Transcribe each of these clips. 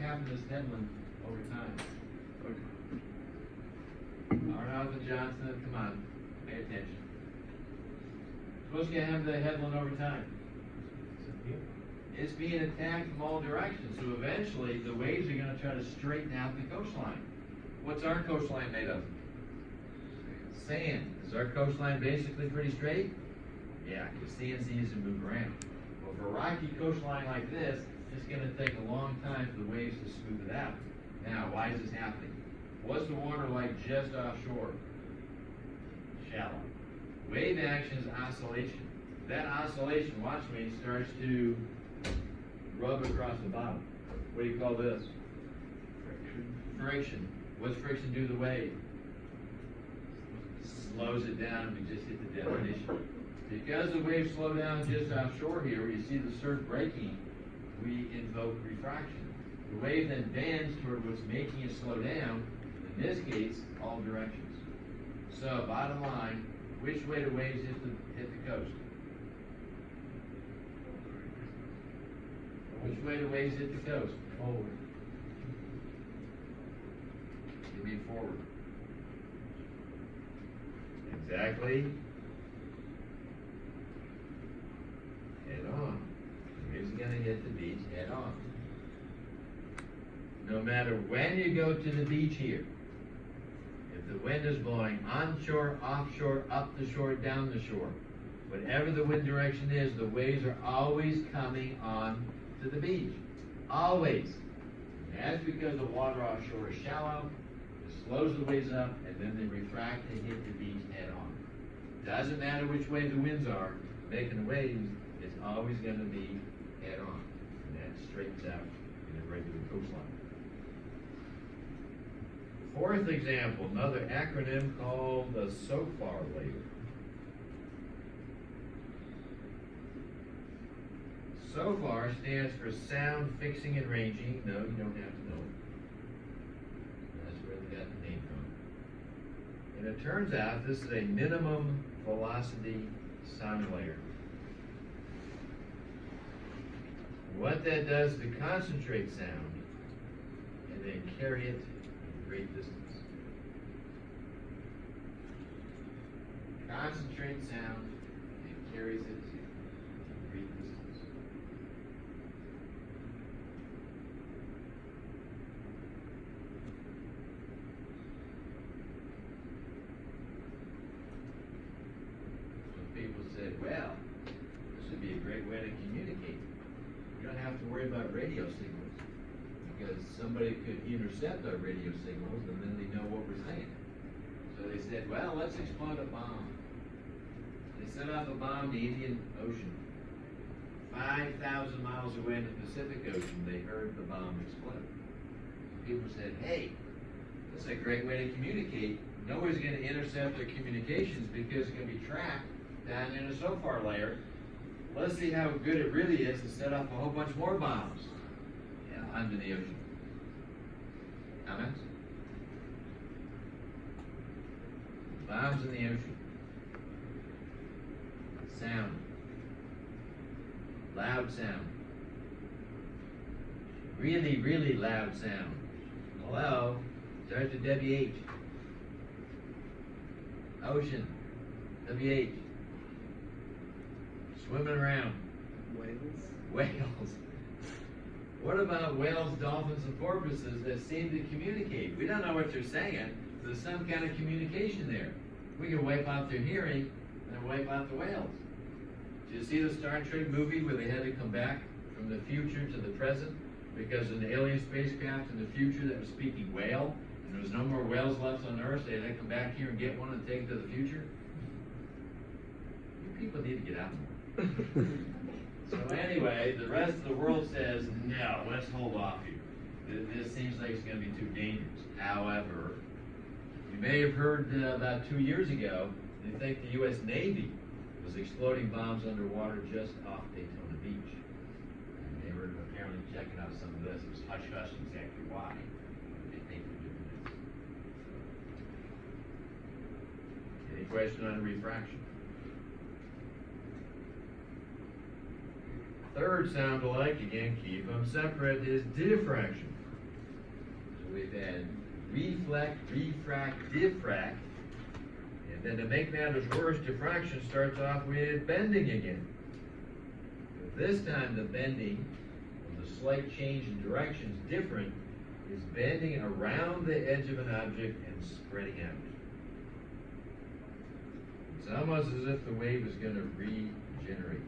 happen to this headland over time? Arnold and Johnson, come on, pay attention. What's going to happen to the headland over time? It's being attacked from all directions. So eventually, the waves are going to try to straighten out the coastline. What's our coastline made of? Sand. Is our coastline basically pretty straight? Yeah, because sand seems to move around. But for a rocky coastline like this, it's going to take a long time for the waves to smooth it out. Now, why is this happening? What's the water like just offshore? Shallow. Wave action is oscillation. That oscillation, watch me, starts to rub across the bottom. What do you call this? Friction. What's friction do to the wave? Slows it down. We just hit the definition. Because the waves slow down just offshore here, where you see the surf breaking, we invoke refraction. The wave then bends toward what's making it slow down, in this case, all directions. So, bottom line, which way do waves hit the coast? Which way do waves hit the coast? Forward. You mean forward. Exactly. Head on. The waves are going to hit the beach head on. No matter when you go to the beach here, if the wind is blowing onshore, offshore, up the shore, down the shore, whatever the wind direction is, the waves are always coming on to the beach. Always. And that's because the water offshore is shallow, it slows the waves up, and then they refract and hit the beach head on. Doesn't matter which way the winds are, making waves, it's always going to be head on. And that straightens out in a regular coastline. Fourth example, another acronym called the SOFAR layer. SOFAR stands for Sound Fixing and Ranging. No, you don't have to know it. That's where they got the name from. And it turns out this is a minimum velocity sound layer. What that does is to concentrate sound and then carry it a great distance. Concentrate sound and carries it a great distance. Some people said, well, this would be a great way to communicate. You don't have to worry about radio signals because somebody could intercept our radio signals and then they know what we're saying. So they said, well, let's explode a bomb. They set off a bomb in the Indian Ocean. 5,000 miles away in the Pacific Ocean, they heard the bomb explode. People said, hey, that's a great way to communicate. Nobody's going to intercept their communications because it's going to be tracked down in a SOFAR layer. Let's see how good it really is to set off a whole bunch more bombs under the ocean. Comments? Bombs in the ocean. Sound. Loud sound. Really, really loud sound. Hello? Starts with WH. Ocean. WH. Swimming around. Whales. Whales. What about whales, dolphins, and porpoises that seem to communicate? We don't know what they're saying. There's some kind of communication there. We can wipe out their hearing and wipe out the whales. Did you see the Star Trek movie where they had to come back from the future to the present because an alien spacecraft in the future that was speaking whale, and there was no more whales left on Earth, so they had to come back here and get one and take it to the future? You people need to get out more. So anyway, the rest of the world says, no, let's hold off here. This seems like it's going to be too dangerous. However, you may have heard about 2 years ago, they think the U.S. Navy was exploding bombs underwater just off Daytona Beach. And they were apparently checking out some of this. It was hush-hush exactly why. They think they're doing this. Any question on refraction? Third sound alike, again, keep them separate, is diffraction. we've had reflect, refract, diffract. And then to make matters worse, diffraction starts off with bending again. But this time the bending, the slight change in direction is different, is bending around the edge of an object and spreading out. It's almost as if the wave is going to regenerate.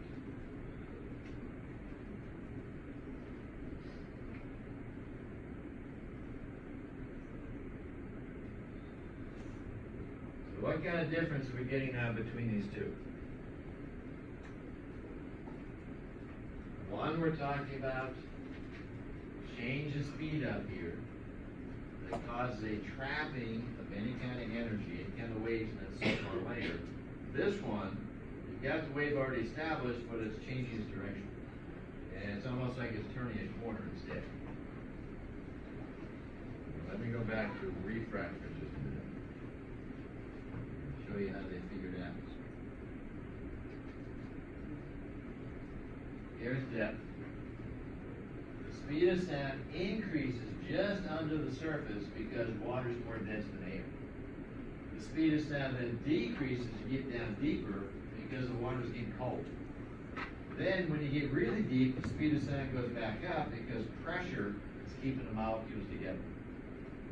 So what kind of difference are we getting now between these two? One, we're talking about change of speed up here that causes a trapping of any kind of energy, any kind of waves in that so-far layer. This one, you've got the wave already established, but it's changing its direction. And it's almost like it's turning a corner instead. Let me go back to refract for just a minute. Show you how they figured out. Here's depth. The speed of sound increases just under the surface because water is more dense than air. The speed of sound then decreases as you get down deeper because the water is getting cold. Then when you get really deep, the speed of sound goes back up because pressure is keeping the molecules together.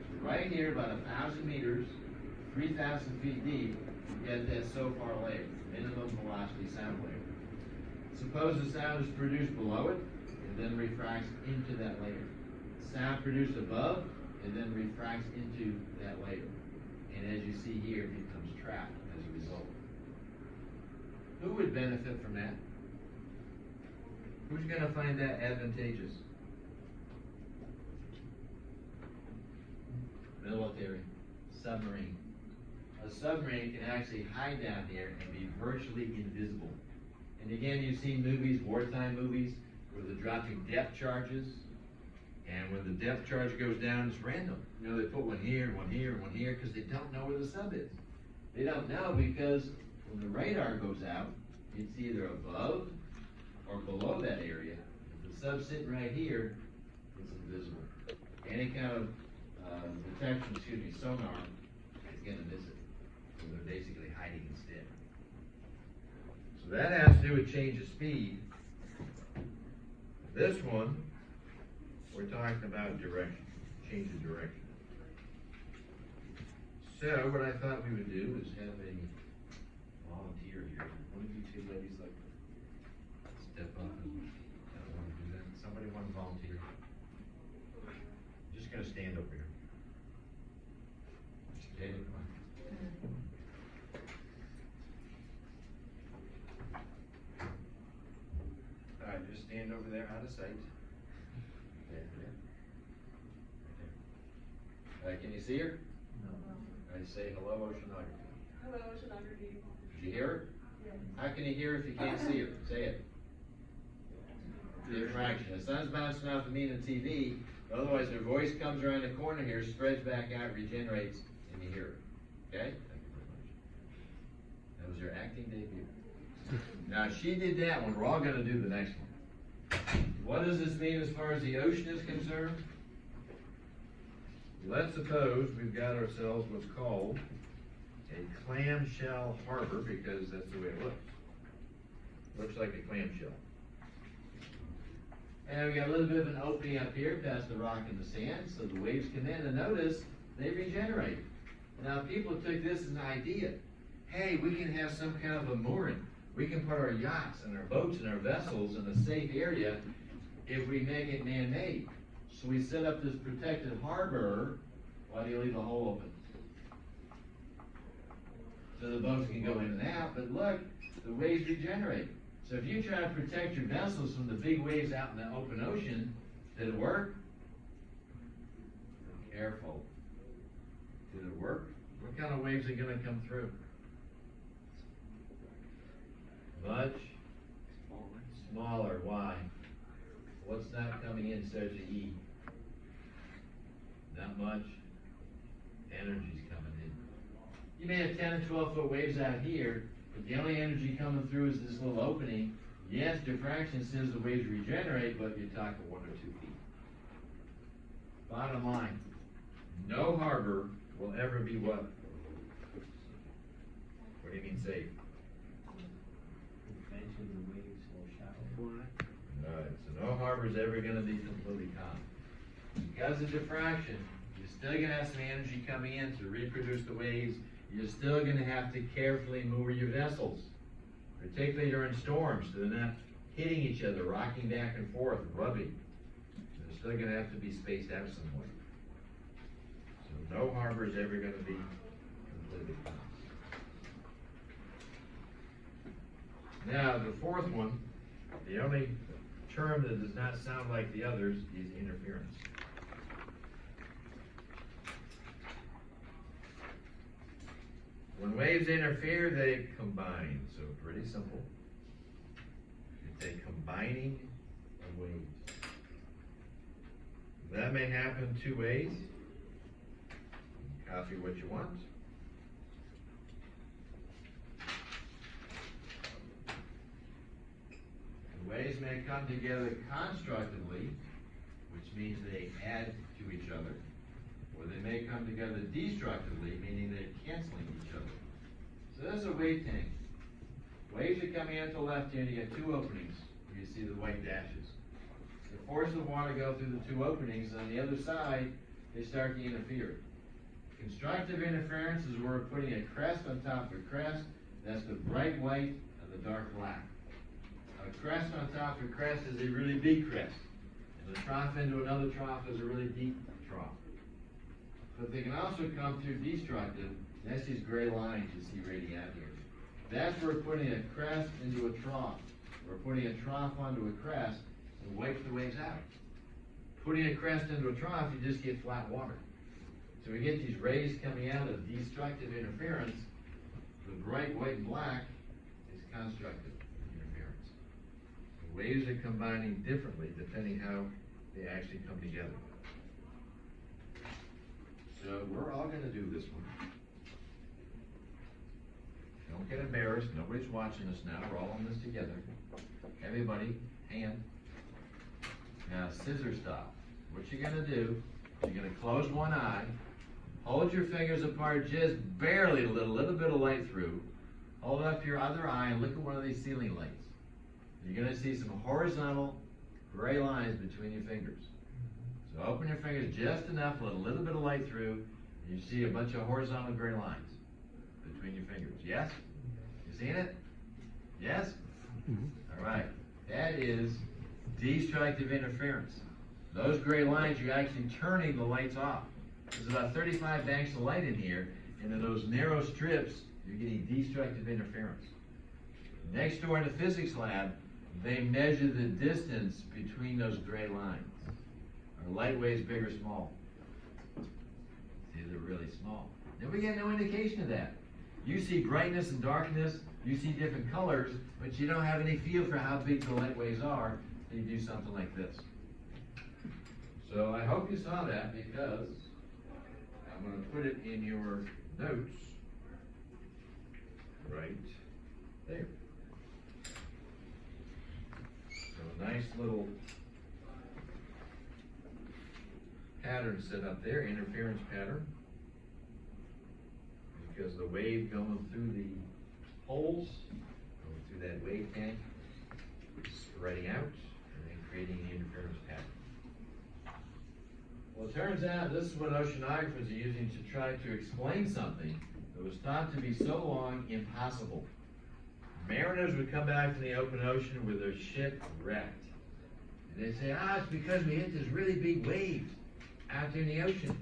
So right here, about 1,000 meters, 3,000 feet deep, you get that so-far layer, minimum velocity sound layer. Suppose the sound is produced below it, and then refracts into that layer. Sound produced above, and then refracts into that layer. And as you see here, it becomes trapped as a result. Who would benefit from that? Who's going to find that advantageous? Military, submarine. A submarine can actually hide down here and be virtually invisible. And again, you've seen movies, wartime movies, where they're dropping depth charges. And when the depth charge goes down, it's random. You know, they put one here, one here, one here, because they don't know where the sub is. They don't know because when the radar goes out, it's either above or below that area. If the sub's sitting right here, it's invisible. Any kind of detection, sonar, is going to miss it. So they're basically hiding instead. So that has to do with change of speed. This one, we're talking about direction, change of direction. So what I thought we would do is have a volunteer here. One of you two ladies like to step up and want to do that. Somebody want to volunteer? Just gonna stand over here. Jada, come on. All right, just stand over there out of sight. Can you see her? No. All right, say hello, Oceanography. Hello, Oceanography. Did you hear her? Yeah. How can you hear her if you can't see her? Say it. Diffraction. The sun's bouncing off the mean of TV, otherwise her voice comes around the corner here, spreads back out, regenerates, and you hear her. Okay? Thank you very much. That was her acting debut. Now, she did that one. We're all going to do the next one. What does this mean as far as the ocean is concerned? Let's suppose we've got ourselves what's called a clamshell harbor, because that's the way it looks. Looks like a clamshell. And we got a little bit of an opening up here past the rock and the sand, so the waves come in, and notice they regenerate. Now people took this as an idea. Hey, we can have some kind of a mooring. We can put our yachts and our boats and our vessels in a safe area if we make it man-made. So we set up this protected harbor. Why do you leave the hole open? So the boats can go in and out, but look, the waves regenerate. So if you try to protect your vessels from the big waves out in the open ocean, did it work? Be careful. Did it work? What kind of waves are going to come through? Much smaller. Why? What's not coming in starts to eat? Not much energy's coming in. You may have 10 and 12 foot waves out here, but the only energy coming through is this little opening. Yes, diffraction says the waves regenerate, but you're talking 1 or 2 feet. Bottom line, no harbor will ever be what? What do you mean safe? Eventually the waves will shallow. Right, so no harbor is ever gonna be completely calm. Because of diffraction, you're still gonna have some energy coming in to reproduce the waves. You're still gonna have to carefully maneuver your vessels, particularly during storms, so they're not hitting each other, rocking back and forth, rubbing. They're still gonna have to be spaced out some way. So no harbor is ever gonna be completely calm. Now, the fourth one, the only term that does not sound like the others is interference. When waves interfere, they combine, so pretty simple. It's a combining of waves. That may happen two ways. Copy what you want. Waves may come together constructively, which means they add to each other, or they may come together destructively, meaning they're canceling each other. So this is a wave tank. Waves are coming out to the left here, and you get two openings where you see the white dashes. The force of the water go through the two openings, and on the other side, they start to interfere. Constructive interference is where we're putting a crest on top of a crest. That's the bright white and the dark black. A crest on top of a crest is a really big crest. And a trough into another trough is a really deep trough. But they can also come through destructive. That's these gray lines you see radiating out here. That's where we're putting a crest into a trough. We're putting a trough onto a crest and wipes the waves out. Putting a crest into a trough, you just get flat water. So we get these rays coming out of destructive interference. The bright white and black is constructive interference. The waves are combining differently depending how they actually come together. So we're all going to do this one. Don't get embarrassed. Nobody's watching us now. We're all in this together. Everybody, hand. Now, scissor stop. What you're going to do, you're going to close one eye. Hold your fingers apart just barely to let a little bit of light through. Hold up your other eye and look at one of these ceiling lights. You're going to see some horizontal gray lines between your fingers. So open your fingers just enough, let a little bit of light through, and you see a bunch of horizontal gray lines between your fingers. Yes? You seeing it? Yes? All right. That is destructive interference. Those gray lines, you're actually turning the lights off. There's about 35 banks of light in here, and in those narrow strips, you're getting destructive interference. Next door in the physics lab, they measure the distance between those gray lines. Are light waves big or small? See, they're really small. Then we get no indication of that. You see brightness and darkness, you see different colors, but you don't have any feel for how big the light waves are, so you do something like this. So I hope you saw that, because I'm going to put it in your notes right there. So a nice little pattern set up there, interference pattern, because the wave going through the holes, going through that wave tank, spreading out, and then creating the interference pattern. Well, it turns out this is what oceanographers are using to try to explain something that was thought to be so long impossible. Mariners would come back from the open ocean with their ship wrecked. And they'd say, it's because we hit this really big wave out there in the ocean.